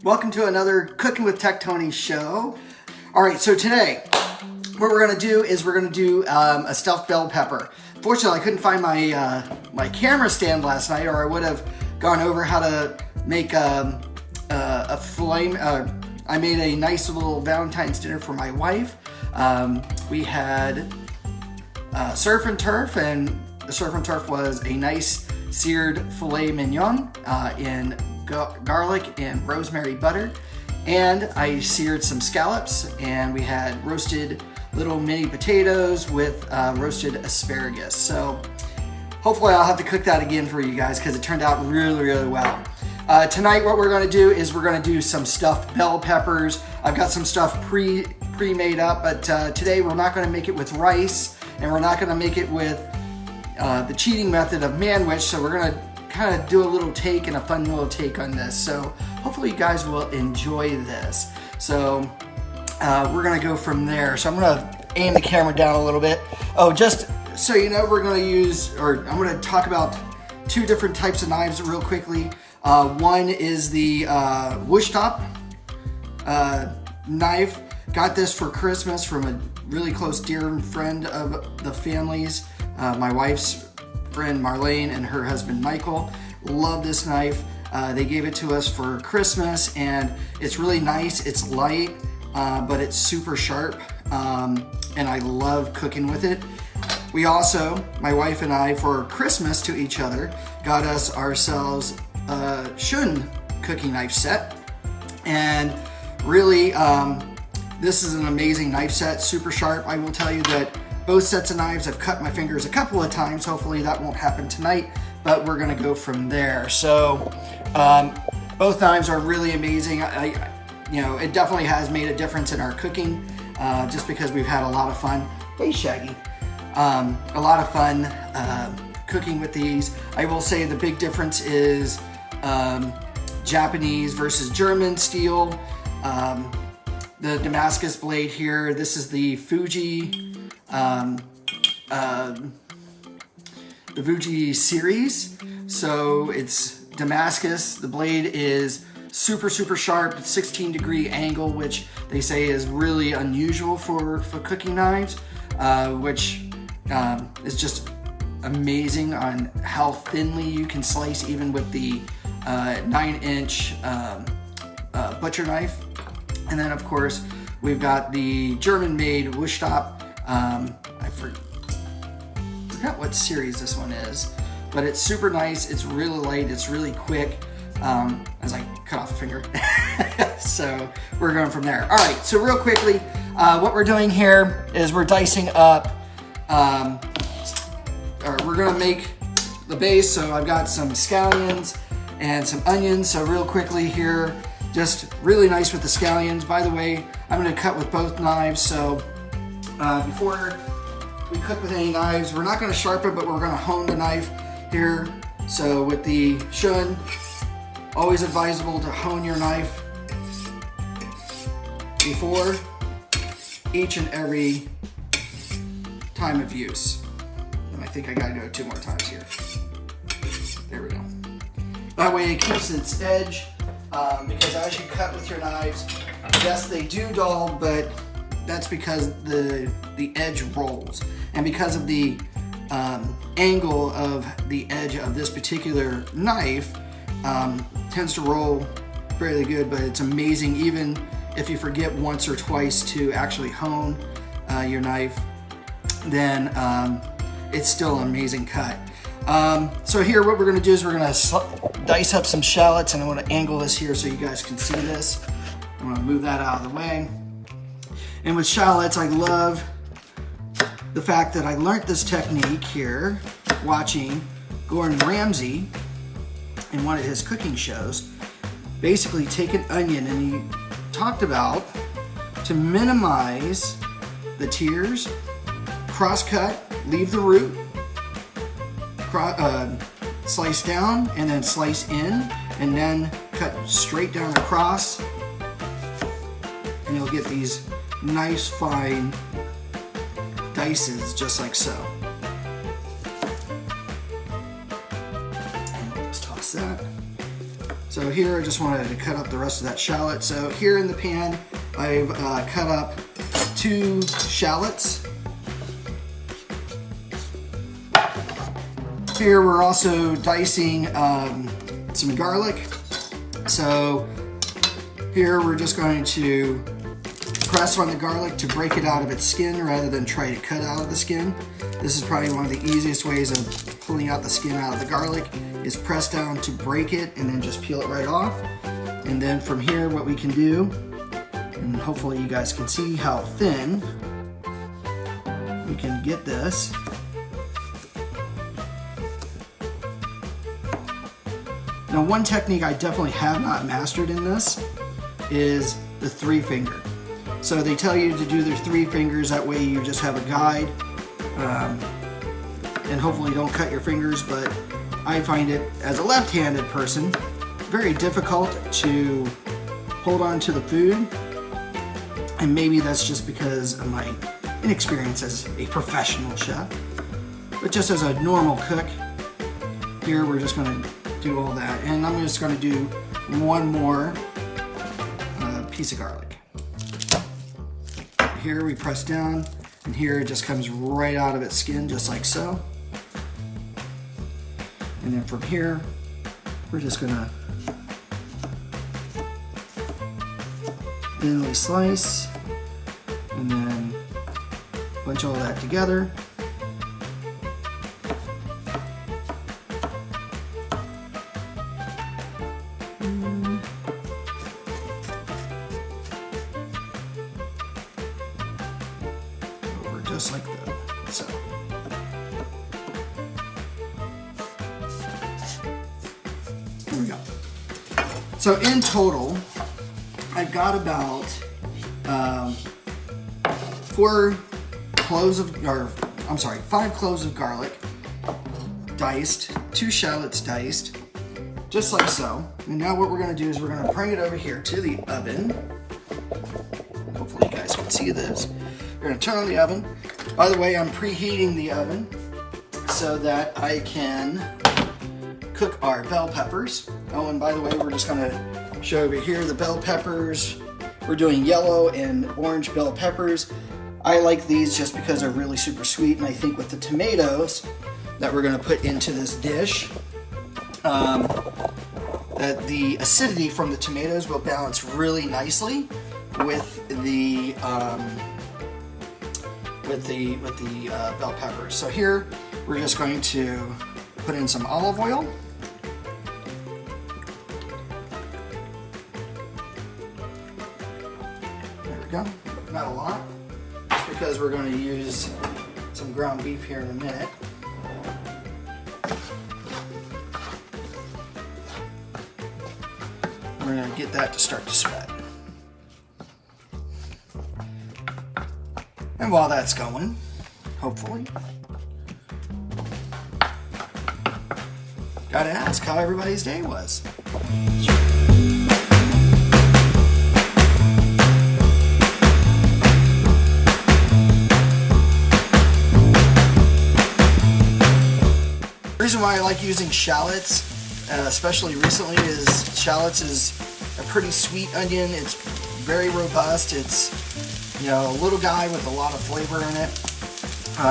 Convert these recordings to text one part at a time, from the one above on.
Welcome to another Cooking with Tech Tony show. All right, so today, what we're gonna do is we're gonna do a stuffed bell pepper. Fortunately, I couldn't find my my camera stand last night, or I would have gone over how to make a flame. I made a nice little Valentine's dinner for my wife. We had surf and turf, and the surf and turf was a nice seared filet mignon in garlic and rosemary butter, and I seared some scallops, and we had roasted little mini potatoes with roasted asparagus. So hopefully I'll have to cook that again for you guys because it turned out really well. Tonight what we're going to do is we're going to do some stuffed bell peppers. I've got some stuff pre-made up, but today we're not going to make it with rice, and we're not going to make it with the cheating method of Manwhich, so we're going to kind of do a little take and a fun little take on this. So hopefully you guys will enjoy this. So we're gonna go from there. So I'm gonna aim the camera down a little bit. Oh, just so you know, we're gonna use, or I'm gonna talk about two different types of knives real quickly. One is the Wush top knife. Got this for Christmas from a really close dear friend of the family's, my wife's friend Marlene and her husband Michael. Love this knife. They gave it to us for Christmas, and it's really nice. It's light, but it's super sharp, and I love cooking with it. We also, my wife and I, for Christmas to each other, got ourselves a Shun cooking knife set, and really this is an amazing knife set, super sharp. I will tell you that both sets of knives, I've cut my fingers a couple of times. Hopefully that won't happen tonight, but we're gonna go from there. So both knives are really amazing. You know, it definitely has made a difference in our cooking, just because we've had a lot of fun. Hey, Shaggy. A lot of fun cooking with these. I will say the big difference is Japanese versus German steel. The Damascus blade here, this is the Fuji series, so it's Damascus. The blade is super sharp, 16-degree angle, which they say is really unusual for cooking knives, which is just amazing on how thinly you can slice even with the 9-inch butcher knife. And then of course we've got the German-made Wush top. I forgot what series this one is, but it's super nice. It's really light. It's really quick. As I cut off a finger. So we're going from there. All right. So real quickly, what we're doing here is we're dicing up. Or we're gonna make the base. So I've got some scallions and some onions. So real quickly here, just really nice with the scallions. By the way, I'm gonna cut with both knives. So before we cook with any knives, we're not going to sharpen, but we're going to hone the knife here. So with the Shun, always advisable to hone your knife before each and every time of use. And I think I got to do it 2 more times here. There we go. That way it keeps its edge, because as you cut with your knives, yes, they do dull, but that's because the edge rolls, and because of the angle of the edge of this particular knife, tends to roll fairly good. But it's amazing, even if you forget once or twice to actually hone your knife, then it's still an amazing cut. So here what we're going to do is we're going to dice up some shallots, and I want to angle this here so you guys can see this. I'm going to move that out of the way. And with shallots, I love the fact that I learned this technique here watching Gordon Ramsay in one of his cooking shows. Basically take an onion, and he talked about to minimize the tears, cross-cut, leave the root, slice down, and then slice in, and then cut straight down across, and you'll get these nice fine dices just like so. Let's toss that. So here I just wanted to cut up the rest of that shallot. So here in the pan, I've cut up 2 shallots. Here we're also dicing some garlic. So here we're just going to press on the garlic to break it out of its skin rather than try to cut out of the skin. This is probably one of the easiest ways of pulling out the skin out of the garlic, is press down to break it and then just peel it right off. And then from here what we can do, and hopefully you guys can see how thin we can get this. Now one technique I definitely have not mastered in this is the 3-finger. So they tell you to do their 3 fingers, that way you just have a guide, and hopefully you don't cut your fingers, but I find it, as a left-handed person, very difficult to hold on to the food, and maybe that's just because of my inexperience as a professional chef. But just as a normal cook, here we're just going to do all that, and I'm just going to do one more piece of garlic. Here we press down, and here it just comes right out of its skin, just like so. And then from here, we're just gonna thinly slice, and then bunch all that together. Just like that. So here we go. So in total, I've got about 5 cloves of garlic diced, 2 shallots diced, just like so. And now what we're going to do is we're going to bring it over here to the oven. Hopefully you guys can see this. We're going to turn on the oven. By the way, I'm preheating the oven so that I can cook our bell peppers. Oh, and by the way, we're just going to show over here the bell peppers. We're doing yellow and orange bell peppers. I like these just because they're really super sweet, and I think with the tomatoes that we're going to put into this dish, that the acidity from the tomatoes will balance really nicely with the bell peppers. So here we're just going to put in some olive oil. There we go. Not a lot, just because we're going to use some ground beef here in a minute. We're going to get that to start to sweat. And while that's going, hopefully, gotta ask how everybody's day was. The reason why I like using shallots, especially recently, is shallots is a pretty sweet onion. It's very robust. It's, you know, a little guy with a lot of flavor in it.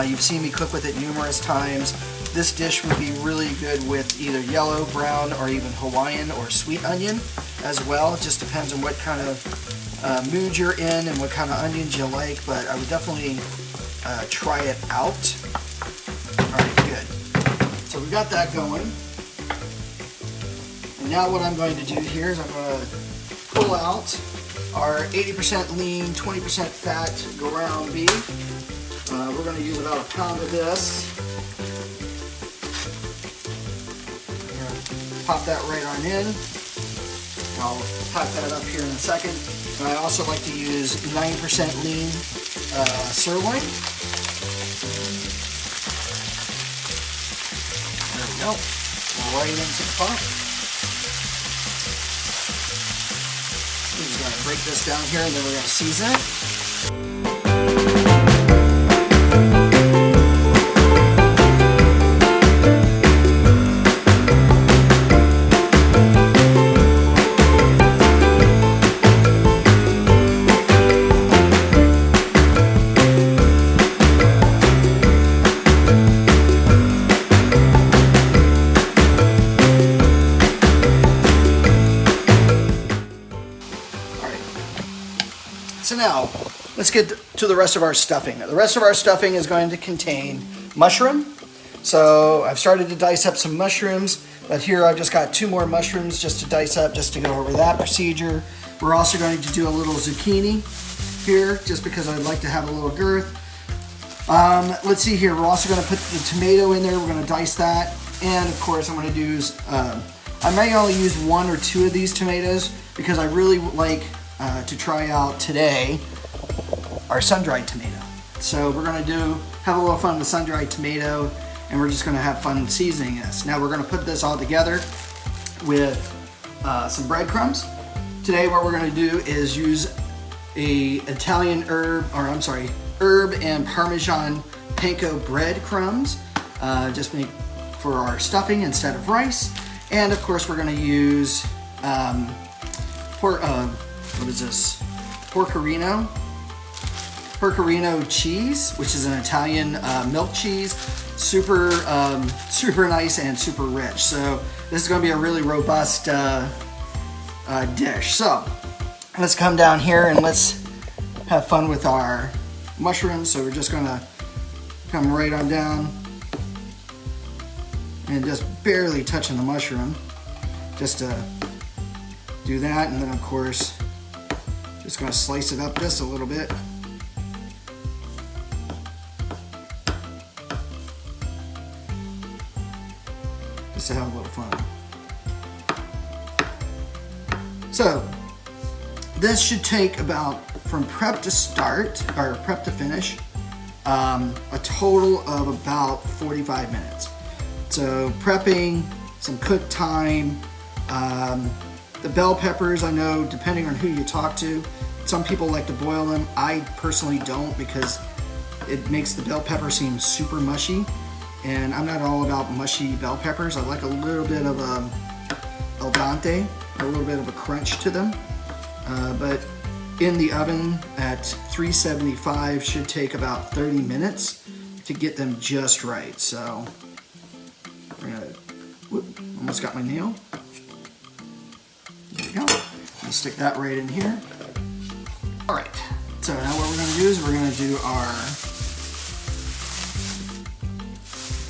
You've seen me cook with it numerous times. This dish would be really good with either yellow, brown, or even Hawaiian or sweet onion as well. It just depends on what kind of mood you're in and what kind of onions you like, but I would definitely try it out. Alright, good. So we got that going. And now what I'm going to do here is I'm going to pull out our 80% lean, 20% fat ground beef. We're going to use about a pound of this. We're going to pop that right on in. I'll pack that up here in a second. And I also like to use 9% lean sirloin. There we go. Right into the pot. We're just going to break this down here and then we're going to season it. So now, let's get to the rest of our stuffing. The rest of our stuffing is going to contain mushroom. So I've started to dice up some mushrooms, but here I've just got 2 more mushrooms just to dice up, just to go over that procedure. We're also going to do a little zucchini here, just because I'd like to have a little girth. Let's see here, we're also going to put the tomato in there. We're going to dice that. And of course I'm going to do, I may only use 1 or 2 of these tomatoes because I really like to try out today our sun-dried tomato. So we're going to have a little fun with sun-dried tomato, and we're just going to have fun seasoning this. Now we're going to put this all together with some breadcrumbs. Today what we're going to do is use a Italian herb and Parmesan panko breadcrumbs, just make for our stuffing instead of rice. And of course we're going to use Pecorino cheese, which is an Italian milk cheese, super nice and super rich. So this is going to be a really robust dish. So let's come down here and let's have fun with our mushrooms. So we're just going to come right on down and just barely touching the mushroom, just to do that. And then of course just going to slice it up just a little bit. Just to have a little fun. So this should take about, from prep to start, or prep to finish, a total of about 45 minutes. So prepping, some cook time, the bell peppers, I know depending on who you talk to, some people like to boil them. I personally don't, because it makes the bell pepper seem super mushy, and I'm not all about mushy bell peppers. I like a little bit of al dente, a little bit of a crunch to them, but in the oven at 375 should take about 30 minutes to get them just right. So we're gonna, almost got my nail. There we go. We'll stick that right in here. All right, so now what we're gonna do is we're gonna do our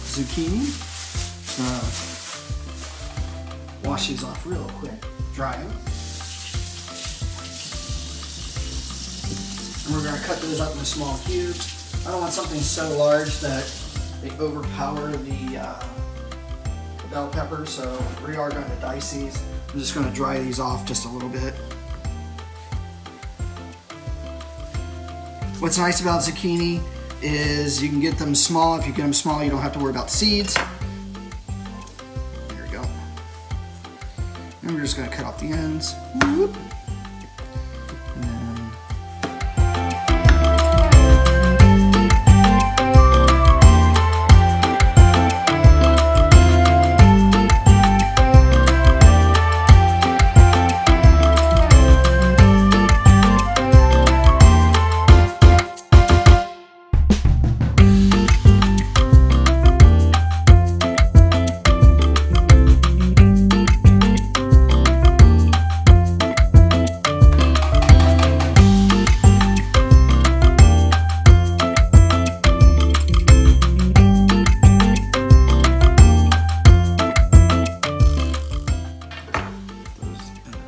zucchini. Wash these off real quick, dry them. And we're gonna cut those up into small cubes. I don't want something so large that they overpower the bell pepper, so we are going to dice these. I'm just going to dry these off just a little bit. What's nice about zucchini is you can get them small. If you get them small, you don't have to worry about seeds. There we go. And we're just going to cut off the ends. Whoop.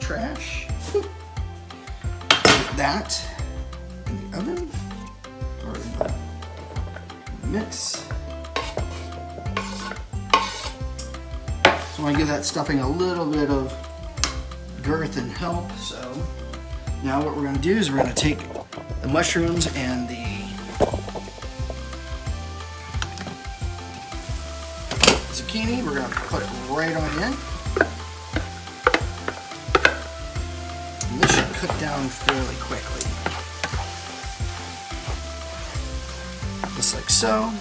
Trash. That in the oven or in the mix. So I want to give that stuffing a little bit of girth and help. So now what we're going to do is we're going to take the mushrooms and the zucchini. We're going to put it right on in. Cook down fairly quickly. Just like so.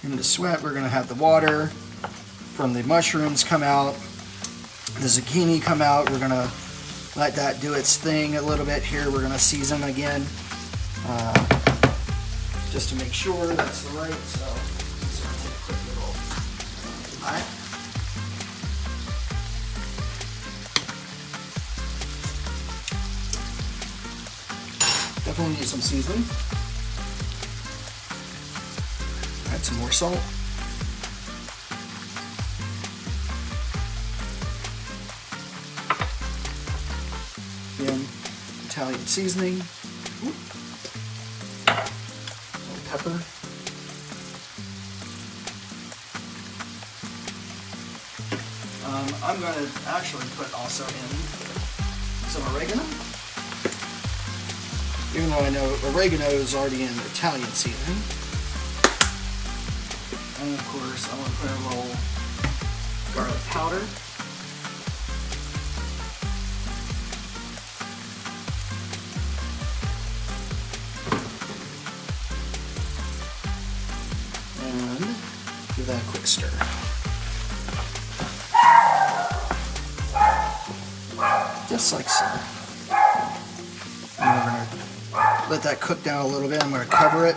In the sweat, we're going to have the water from the mushrooms come out, the zucchini come out. We're going to let that do its thing a little bit here. We're going to season again. Just to make sure that's the right, so hot. Definitely need some seasoning. Add some more salt. Again, Italian seasoning. Ooh. Pepper. I'm going to actually put also in some oregano. Even though I know oregano is already in Italian seasoning. And of course, I want to put a little garlic powder. And give that a quick stir. Just like so. And we're going to let that cook down a little bit. I'm going to cover it.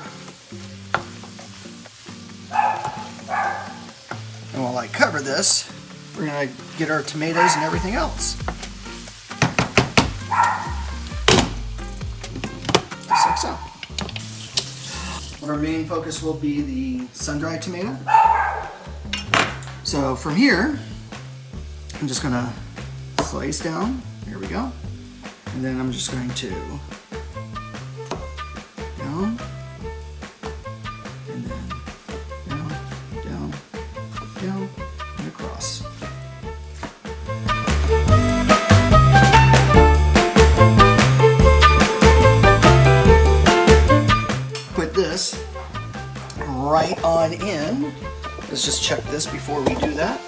And while I cover this, we're going to get our tomatoes and everything else. Just like so. Our main focus will be the sun-dried tomato. So from here, I'm just going to slice down. Here we go. And then I'm just going to down, and then down, down, down, and across. Put this right on in. Let's just check this before we do that.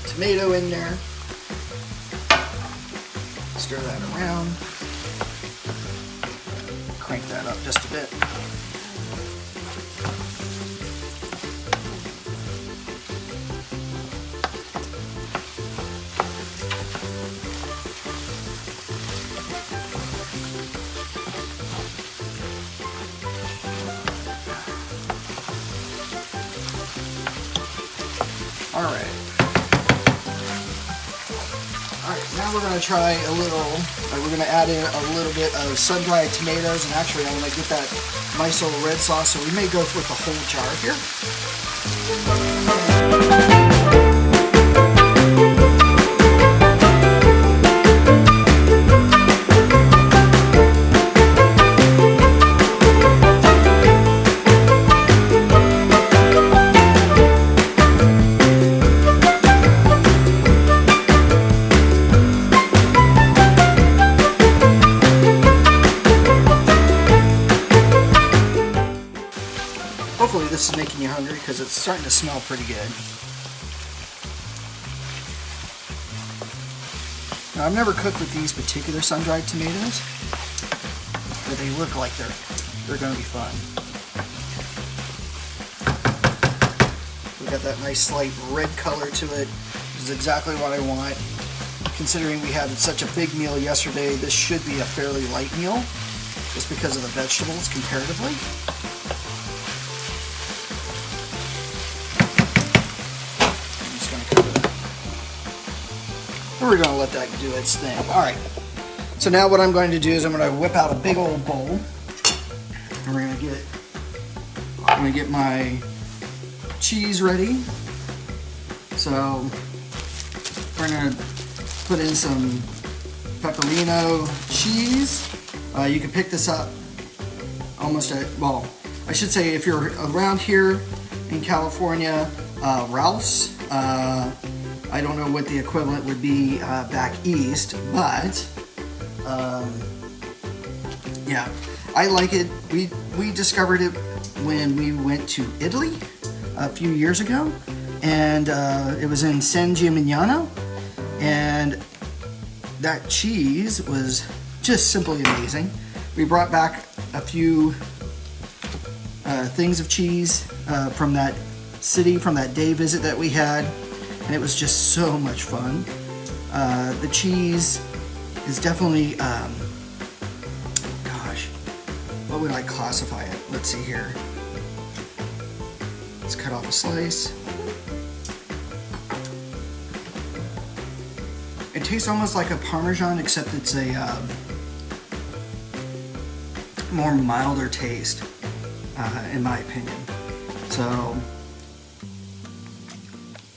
Tomato in there. Stir that around. Crank that up just a bit. All right. Now we're going to try a little, we're going to add in a little bit of sun-dried tomatoes, and actually I'm going to get that nice little red sauce, so we may go with the whole jar here. Hopefully this is making you hungry because it's starting to smell pretty good. Now I've never cooked with these particular sun-dried tomatoes, but they look like they're going to be fun. We got that nice slight red color to it. This is exactly what I want. Considering we had such a big meal yesterday, this should be a fairly light meal, just because of the vegetables comparatively. We're going to let that do its thing. Alright, so now what I'm going to do is I'm going to whip out a big old bowl. And I'm going to get my cheese ready. So we're going to put in some Pecorino cheese. You can pick this up almost at, well, I should say if you're around here in California, Ralph's. I don't know what the equivalent would be back east, but yeah, I like it. We discovered it when we went to Italy a few years ago, and it was in San Gimignano, and that cheese was just simply amazing. We brought back a few things of cheese from that city, from that day visit that we had, and it was just so much fun. The cheese is definitely, gosh, what would I classify it? Let's see here. Let's cut off a slice. It tastes almost like a Parmesan, except it's a more milder taste, in my opinion. So,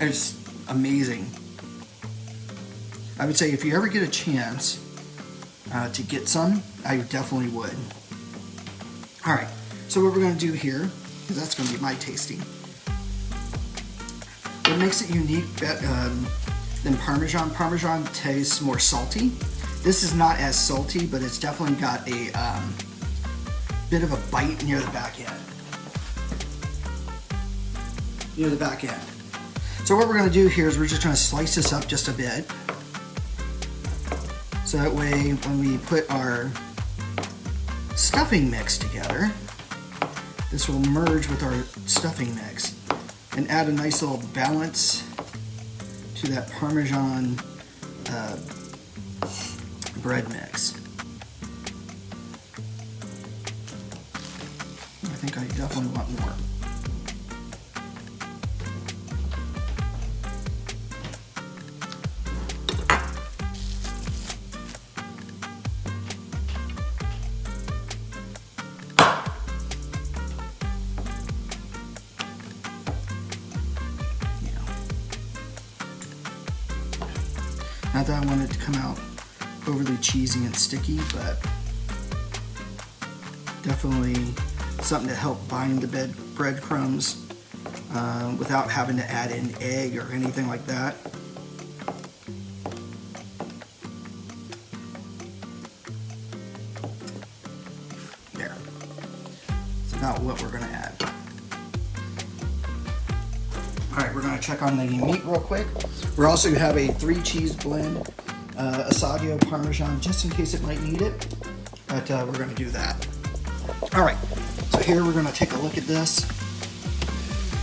it's amazing. I would say if you ever get a chance to get some, I definitely would. All right, so what we're going to do here, because that's going to be my tasting. What makes it unique than Parmesan? Parmesan tastes more salty. This is not as salty, but it's definitely got a bit of a bite near the back end. Near the back end. So what we're going to do here is we're just going to slice this up just a bit. So that way when we put our stuffing mix together, this will merge with our stuffing mix and add a nice little balance to that Parmesan bread mix. I think I definitely want more. Not that I want it to come out overly cheesy and sticky, but definitely something to help bind the breadcrumbs without having to add in egg or anything like that. There. That's about what we're going to add. Alright, we're going to check on the meat real quick. We also have a 3-cheese blend, Assaggio Parmesan, just in case it might need it. But we're going to do that. Alright, so here we're going to take a look at this.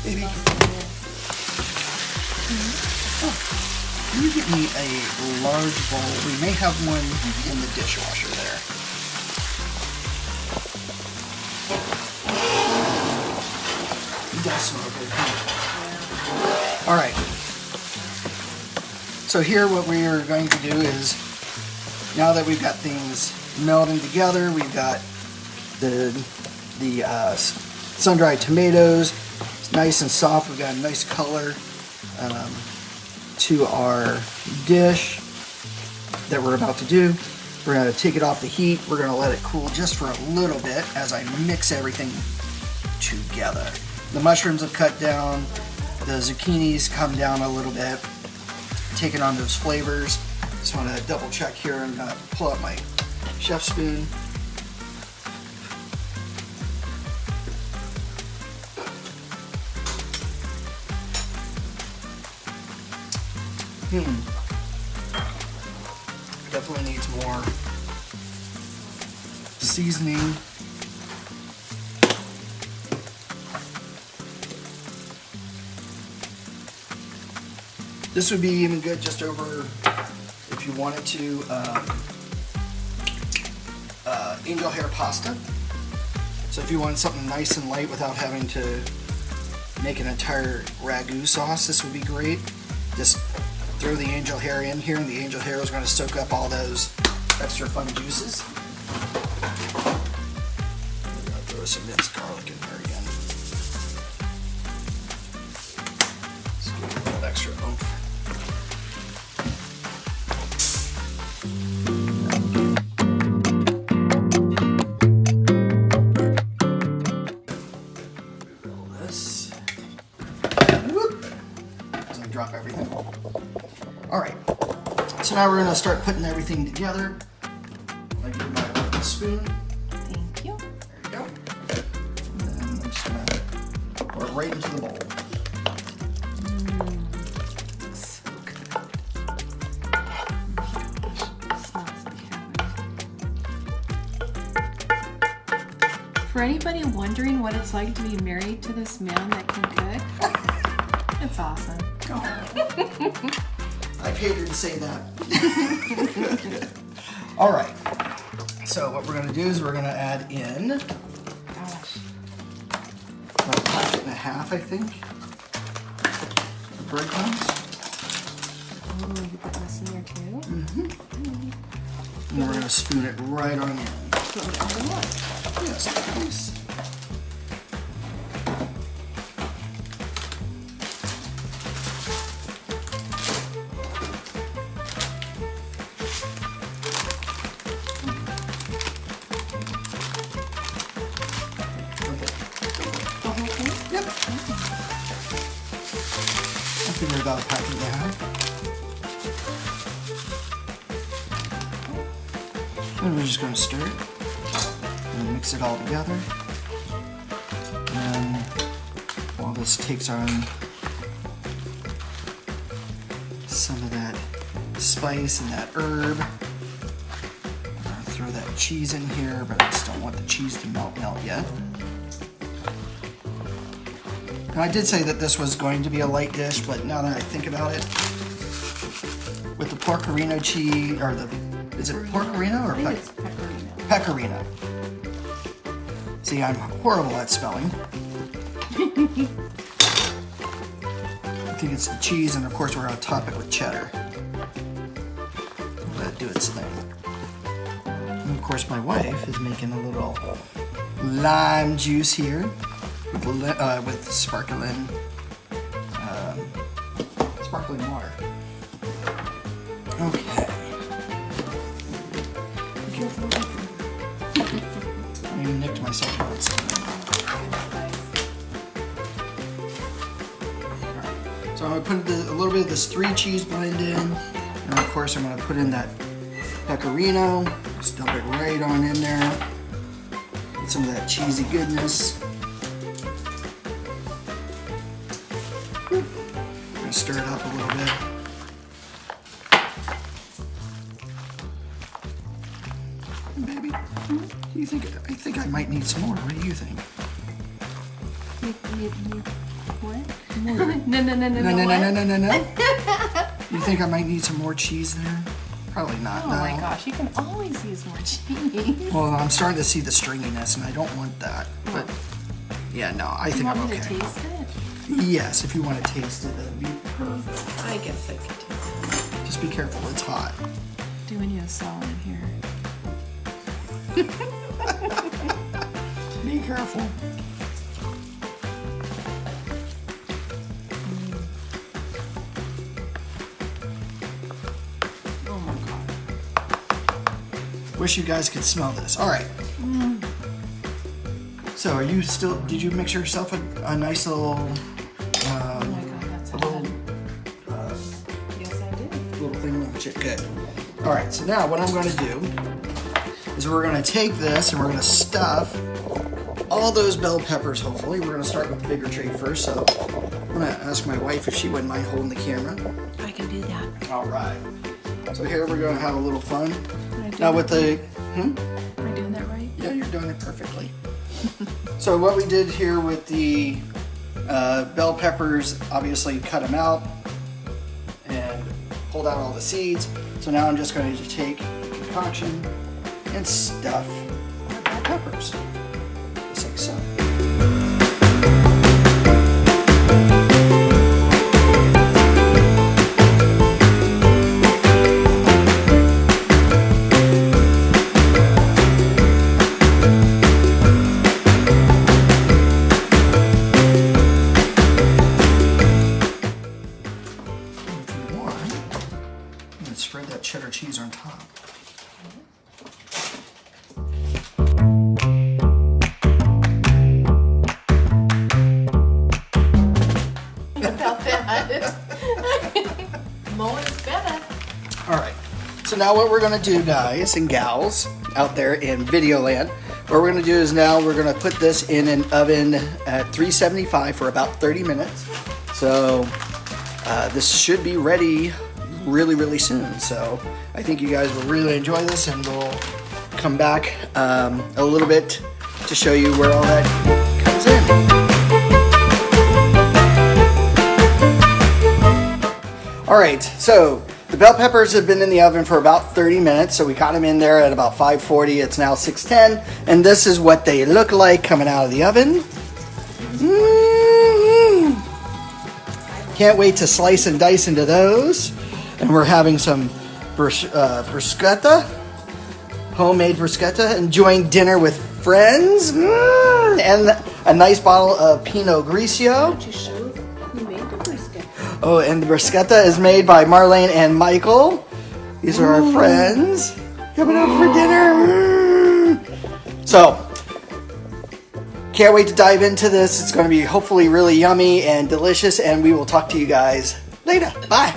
Maybe. Oh, can you get me a large bowl? We may have one in the dishwasher there. It does smell good, huh? All right, so here what we are going to do is, now that we've got things melding together, we've got the sun-dried tomatoes, it's nice and soft, we've got a nice color to our dish that we're about to do. We're going to take it off the heat, we're going to let it cool just for a little bit as I mix everything together. The mushrooms have cut down. The zucchinis come down a little bit, taking on those flavors. Just want to double check here. I'm going to pull out my chef spoon. Definitely needs more seasoning. This would be even good just over, if you wanted to, angel hair pasta. So if you want something nice and light without having to make an entire ragu sauce, this would be great. Just throw the angel hair in here, and the angel hair is going to soak up all those extra fun juices. I'll throw some minced garlic in there again. Just give it a little extra oomph. Drop everything. All right, so now we're going to start putting everything together. I give my wooden spoon. Thank you. There you go. And then I'm just going to pour it right into the bowl. So good. Smells like heaven. For anybody wondering what it's like to be married to this man that can cook, it's awesome. I paid her to say that. All right. So what we're gonna do is we're gonna add in Gosh. about a packet and a half, I think. Breadcrumbs. Oh, you put this in there too? And we're going to spoon it right on in. Put it all in one. Yes, please. The whole thing? Yep. I figured about a packet and a half. And we're just going to stir it and mix it all together. And while this takes on some of that spice and that herb, I'm going to throw that cheese in here, but I just don't want the cheese to melt yet. Now, I did say that this was going to be a light dish, but now that I think about it, with the Pecorino cheese, or is it Pecorino or I think it's Pecorino. Pecorino? See, I'm horrible at spelling. I think it's the cheese, and of course we're going to top it with cheddar. Let it do its thing. And of course my wife is making a little lime juice here with sparkling water. Okay. I even nicked myself once. So I'm going to put a little bit of this 3 cheese blend in, and of course I'm going to put in that pecorino. Just dump it right on in there. Get some of that cheesy goodness. I'm going to stir it up a little bit. Baby, do you think? I think I might need some more. What do you think? What? More. No. No. You think I might need some more cheese there? Probably not. Oh no. my gosh, you can always use more cheese. Well, I'm starting to see the stringiness, and I don't want that. But yeah, no, I think You I'm want me okay. to taste it? Yes, if you want to taste it, that'd be perfect. I guess I could taste it. Just be careful, it's hot. Doing you a solid here. Be careful. Oh my god. Wish you guys could smell this. All right. So, are you still? Did you mix yourself a nice little? Oh my god, that's a little, Yes, I did. little thing of chip. Good. All right. So now, what I'm going to do is we're going to take this and we're going to stuff all those bell peppers. Hopefully, we're going to start with the bigger tray first. So, I'm going to ask my wife if she wouldn't mind holding the camera. I can do that. All right. So here we're going to have a little fun. Can I do Now that with the, Am I doing that right? yeah, you're doing it perfectly. So what we did here with the bell peppers, obviously cut them out and pulled out all the seeds. So now I'm just going to take the concoction and stuff our bell peppers, just like so. Spread that cheddar cheese on top. About that. More is better. All right. So now what we're going to do, guys and gals out there in video land, what we're going to do is now we're going to put this in an oven at 375 for about 30 minutes. So this should be ready really soon. So I think you guys will really enjoy this, and we'll come back a little bit to show you where all that comes in. All right, so the bell peppers have been in the oven for about 30 minutes. So we got them in there at about 540. It's now 610. And this is what they look like coming out of the oven. Can't wait to slice and dice into those. And we're having some bruschetta, homemade bruschetta, enjoying dinner with friends, and a nice bottle of Pinot Grigio. Don't you show who made the brisket? Oh, and the bruschetta is made by Marlene and Michael. These are our friends coming out for dinner. So, can't wait to dive into this. It's going to be hopefully really yummy and delicious, and we will talk to you guys later. Bye.